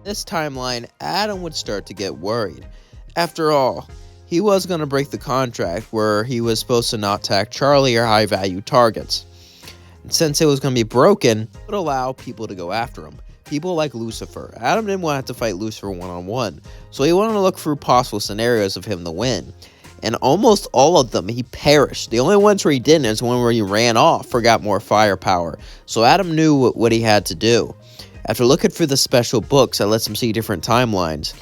This timeline, Adam would start to get worried. After all, he was going to break the contract where he was supposed to not attack Charlie or high-value targets. And since it was going to be broken, it would allow people to go after him. People like Lucifer. Adam didn't want to have to fight Lucifer one-on-one, so he wanted to look through possible scenarios of him to win. And almost all of them, he perished. The only ones where he didn't is the one where he ran off, forgot more firepower. So Adam knew what he had to do. After looking through the special books that lets him see different timelines,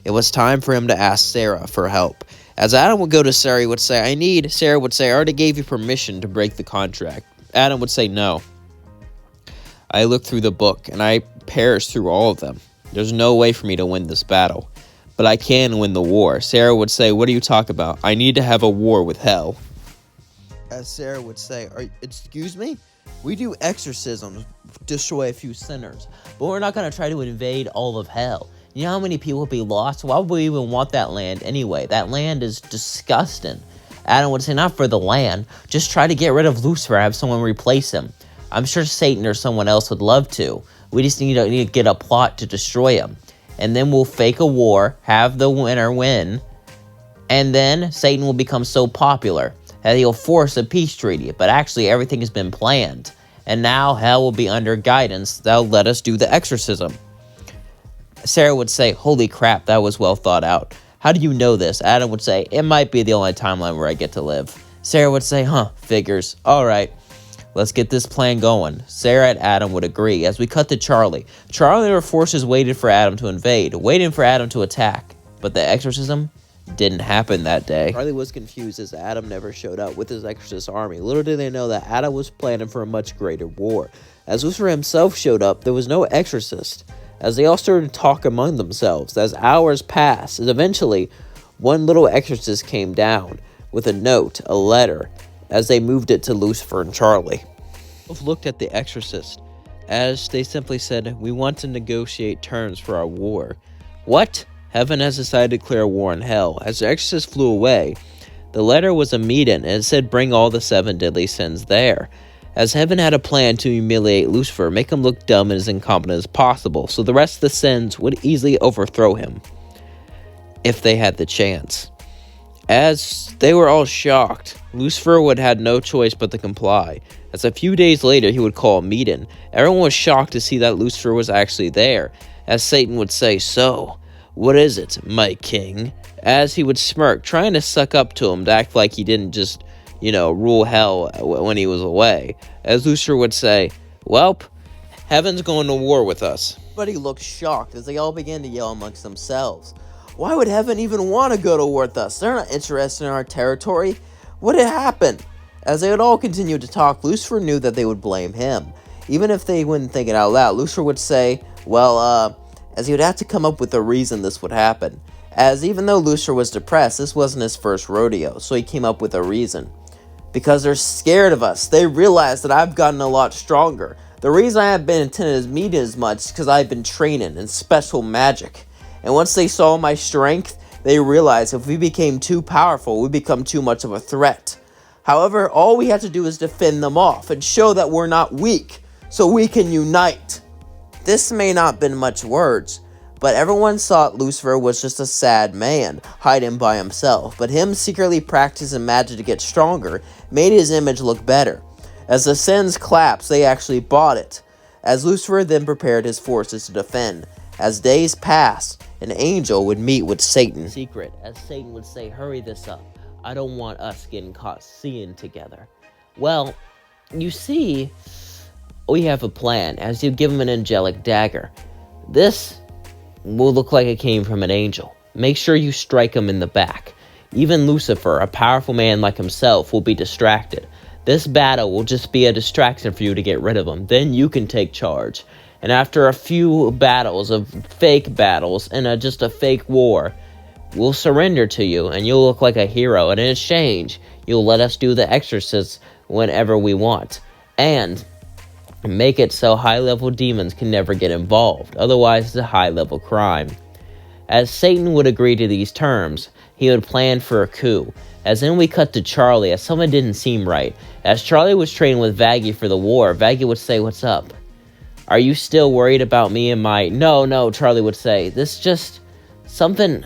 it was time for him to ask Sarah for help. As Adam would go to Sarah, he would say, Sarah would say, I already gave you permission to break the contract. Adam would say, no. I looked through the book, and I perished through all of them. There's no way for me to win this battle. But I can win the war. Sarah would say, what are you talking about? I need to have a war with hell. As Sarah would say, excuse me? We do exorcisms, destroy a few sinners. But we're not going to try to invade all of hell. You know how many people would be lost? Why would we even want that land anyway? That land is disgusting. Adam would say, not for the land. Just try to get rid of Lucifer, have someone replace him. I'm sure Satan or someone else would love to. We just need to get a plot to destroy him. And then we'll fake a war, have the winner win, and then Satan will become so popular that he'll force a peace treaty. But actually, everything has been planned. And now hell will be under guidance that'll let us do the exorcism. Sarah would say, holy crap, that was well thought out. How do you know this? Adam would say, it might be the only timeline where I get to live. Sarah would say, figures. All right, let's get this plan going. Sarah and Adam would agree. As we cut to Charlie. Charlie and her forces waited for Adam to invade, waiting for Adam to attack. But the exorcism didn't happen that day. Charlie was confused as Adam never showed up with his exorcist army. Little did they know that Adam was planning for a much greater war. As Lucifer himself showed up, there was no exorcist. As they all started to talk among themselves, as hours passed, and eventually, one little exorcist came down with a note, a letter, as they moved it to Lucifer and Charlie. Both looked at the exorcist, as they simply said, we want to negotiate terms for our war. What? Heaven has decided to declare war on hell. As the exorcist flew away, the letter was a meeting, and it said bring all the 7 deadly sins there. As heaven had a plan to humiliate Lucifer, make him look dumb and as incompetent as possible, so the rest of the sins would easily overthrow him, if they had the chance. As they were all shocked, Lucifer would have had no choice but to comply. As a few days later he would call a meeting, everyone was shocked to see that Lucifer was actually there. As Satan would say, so, what is it, my king? As he would smirk, trying to suck up to him to act like he didn't just rule hell when he was away. As Lucifer would say, welp, heaven's going to war with us. Everybody looked shocked as they all began to yell amongst themselves. Why would heaven even want to go to war with us? They're not interested in our territory. What had happened? As they would all continue to talk, Lucifer knew that they would blame him. Even if they wouldn't think it out loud, Lucifer would say, as he would have to come up with a reason this would happen. As even though Lucifer was depressed, this wasn't his first rodeo, so he came up with a reason. Because they're scared of us. They realize that I've gotten a lot stronger. The reason I haven't been attending his meeting as much is because I've been training in special magic. And once they saw my strength, they realized if we became too powerful, we become too much of a threat. However, all we have to do is defend them off and show that we're not weak, so we can unite. This may not have been much words, but everyone thought Lucifer was just a sad man, hiding by himself, but him secretly practicing magic to get stronger made his image look better. As the sins collapsed, they actually bought it, as Lucifer then prepared his forces to defend. As days passed, an angel would meet with Satan. Secret, as Satan would say, hurry this up. I don't want us getting caught seeing together. Well, you see, we have a plan, as you give him an angelic dagger. This will look like it came from an angel. Make sure you strike him in the back. Even Lucifer, a powerful man like himself, will be distracted. This battle will just be a distraction for you to get rid of him. Then you can take charge. And after a few battles of fake battles and just a fake war, we'll surrender to you and you'll look like a hero. And in exchange, you'll let us do the exorcists whenever we want. And make it so high-level demons can never get involved. Otherwise, it's a high-level crime. As Satan would agree to these terms, he would plan for a coup. As then we cut to Charlie, as something didn't seem right. As Charlie was training with Vaggie for the war, Vaggie would say, what's up? Are you still worried about me and my... No, Charlie would say. This just something...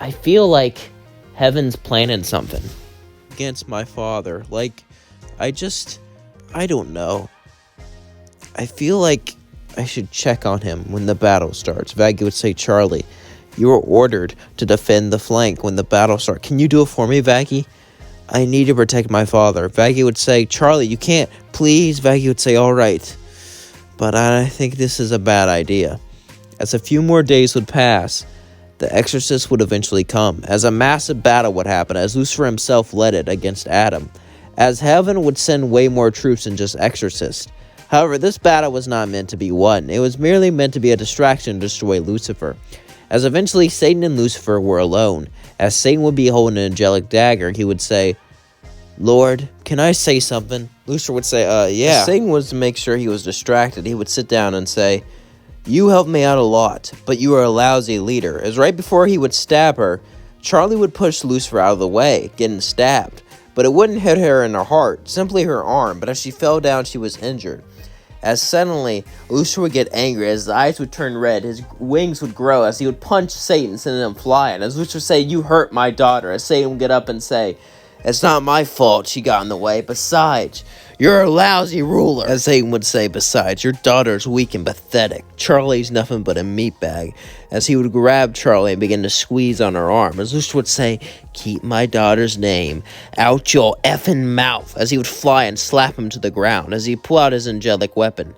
I feel like heaven's planning something. Against my father. Like, I don't know. I feel like I should check on him when the battle starts. Vaggie would say, Charlie, you were ordered to defend the flank when the battle starts. Can you do it for me, Vaggie? I need to protect my father. Vaggie would say, Charlie, you can't. Please. Vaggie would say, all right. But I think this is a bad idea. As a few more days would pass, the exorcist would eventually come, as a massive battle would happen, as Lucifer himself led it against Adam, as heaven would send way more troops than just exorcists. However, this battle was not meant to be won. It was merely meant to be a distraction to destroy Lucifer, as eventually Satan and Lucifer were alone. As Satan would be holding an angelic dagger, he would say, Lord, can I say something? Lucifer would say, yeah. As Satan was to make sure he was distracted, he would sit down and say, you helped me out a lot, but you are a lousy leader. As right before he would stab her, Charlie would push Lucifer out of the way, getting stabbed. But it wouldn't hit her in her heart, simply her arm, but as she fell down, she was injured. As suddenly, Lucifer would get angry, as his eyes would turn red, his wings would grow, as he would punch Satan, sending him flying. As Lucifer would say, you hurt my daughter, as Satan would get up and say, it's not my fault she got in the way. Besides, you're a lousy ruler. As Satan would say, besides, your daughter's weak and pathetic. Charlie's nothing but a meatbag. As he would grab Charlie and begin to squeeze on her arm. As Lucifer would say, keep my daughter's name out your effing mouth. As he would fly and slap him to the ground. As he pull out his angelic weapon.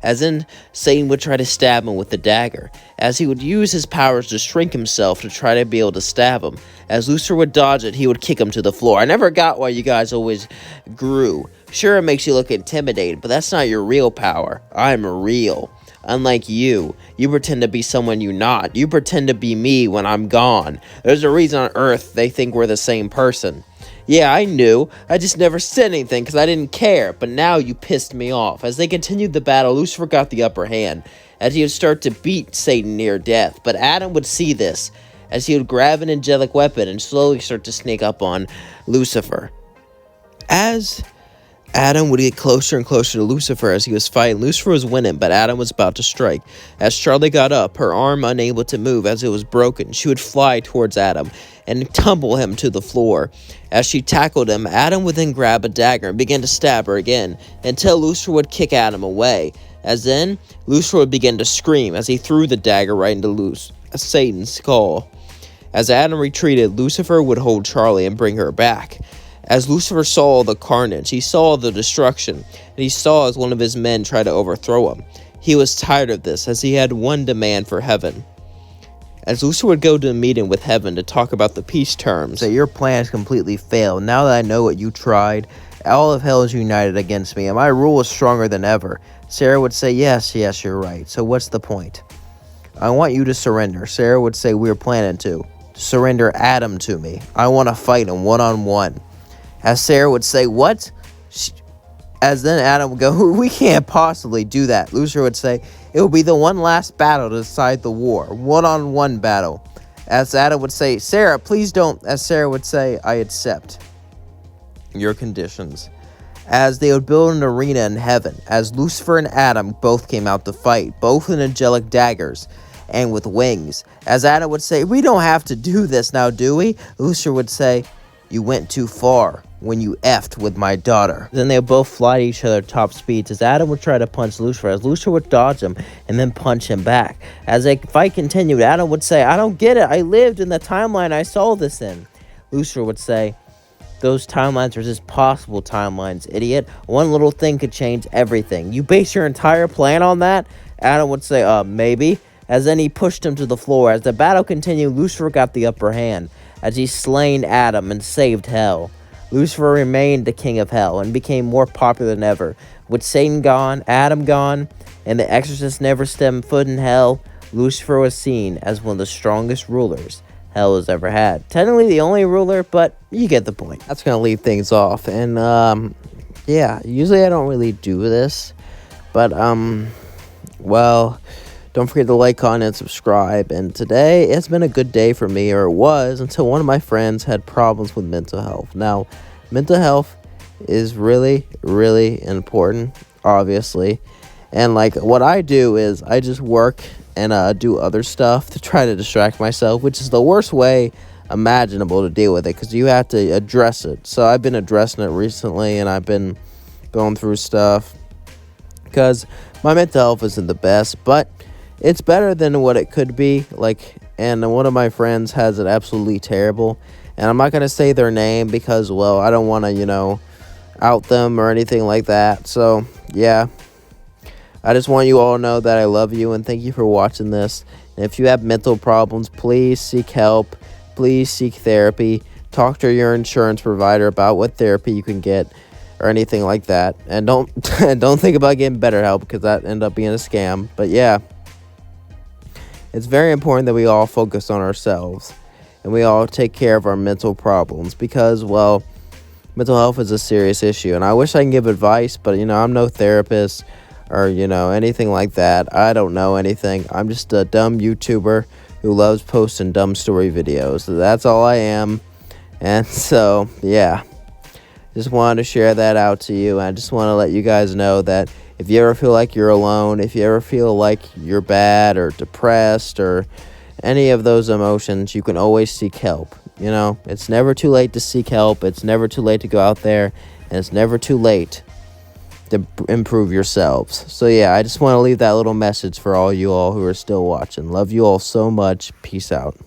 As then, Satan would try to stab him with the dagger. As he would use his powers to shrink himself to try to be able to stab him. As Lucifer would dodge it, he would kick him to the floor. I never got why you guys always grew. Sure, it makes you look intimidated, but that's not your real power. I'm real. Unlike you pretend to be someone you're not. You pretend to be me when I'm gone. There's a reason on Earth they think we're the same person. Yeah, I knew. I just never said anything because I didn't care. But now you pissed me off. As they continued the battle, Lucifer got the upper hand, as he would start to beat Satan near death. But Adam would see this, as he would grab an angelic weapon and slowly start to sneak up on Lucifer. As Adam would get closer and closer to Lucifer as he was fighting, Lucifer was winning, but Adam was about to strike. As Charlie got up, her arm unable to move as it was broken, she would fly towards Adam and tumble him to the floor. As she tackled him, Adam would then grab a dagger and begin to stab her again, until Lucifer would kick Adam away. As then, Lucifer would begin to scream as he threw the dagger right into Satan's skull. As Adam retreated, Lucifer would hold Charlie and bring her back. As Lucifer saw the carnage, he saw the destruction, and he saw as one of his men try to overthrow him. He was tired of this, as he had one demand for heaven. As Lucifer would go to a meeting with heaven to talk about the peace terms, that your plans completely failed. Now that I know what you tried, all of hell is united against me, and my rule is stronger than ever. Sarah would say, yes, you're right. So what's the point? I want you to surrender. Sarah would say, we're planning to surrender Adam to me. I want to fight him one-on-one. As Sarah would say, what? As then Adam would go, we can't possibly do that. Lucifer would say, it will be the one last battle to decide the war. One-on-one battle. As Adam would say, Sarah, please don't. As Sarah would say, I accept your conditions. As they would build an arena in heaven. As Lucifer and Adam both came out to fight. Both with angelic daggers and with wings. As Adam would say, we don't have to do this now, do we? Lucifer would say, you went too far when you effed with my daughter. Then they would both fly to each other at top speeds as Adam would try to punch Lucifer, as Lucifer would dodge him and then punch him back. As the fight continued, Adam would say, I don't get it. I lived in the timeline I saw this in. Lucifer would say, those timelines are just possible timelines, idiot. One little thing could change everything. You base your entire plan on that? Adam would say, maybe. As then he pushed him to the floor. As the battle continued, Lucifer got the upper hand, as he slain Adam and saved hell. Lucifer remained the king of hell and became more popular than ever. With Satan gone, Adam gone, and the exorcist never stepped foot in hell, Lucifer was seen as one of the strongest rulers hell has ever had. Technically the only ruler, but you get the point. That's going to leave things off. And, yeah, usually I don't really do this. But, well, don't forget to like, comment, and subscribe. And today, it's been a good day for me, or it was, until one of my friends had problems with mental health. Now, mental health is really, really important, obviously. And like what I do is I just work and do other stuff to try to distract myself, which is the worst way imaginable to deal with it, because you have to address it. So I've been addressing it recently, and I've been going through stuff because my mental health isn't the best, but it's better than what it could be. Like, and one of my friends has it absolutely terrible, and I'm not going to say their name because, well, I don't want to, out them or anything like that. So yeah, I just want you all to know that I love you and thank you for watching this. And if you have mental problems, please seek help. Please seek therapy. Talk to your insurance provider about what therapy you can get or anything like that. And don't think about getting BetterHelp, because that ended up being a scam. But yeah, it's very important that we all focus on ourselves and we all take care of our mental problems, because, well, mental health is a serious issue. And I wish I can give advice, but, I'm no therapist or, anything like that. I don't know anything. I'm just a dumb YouTuber who loves posting dumb story videos. So that's all I am. And so, yeah, just wanted to share that out to you. I just want to let you guys know that if you ever feel like you're alone, if you ever feel like you're bad or depressed or any of those emotions, you can always seek help. It's never too late to seek help. It's never too late to go out there, and it's never too late to improve yourselves. So yeah, I just want to leave that little message for all you all who are still watching. Love you all so much. Peace out.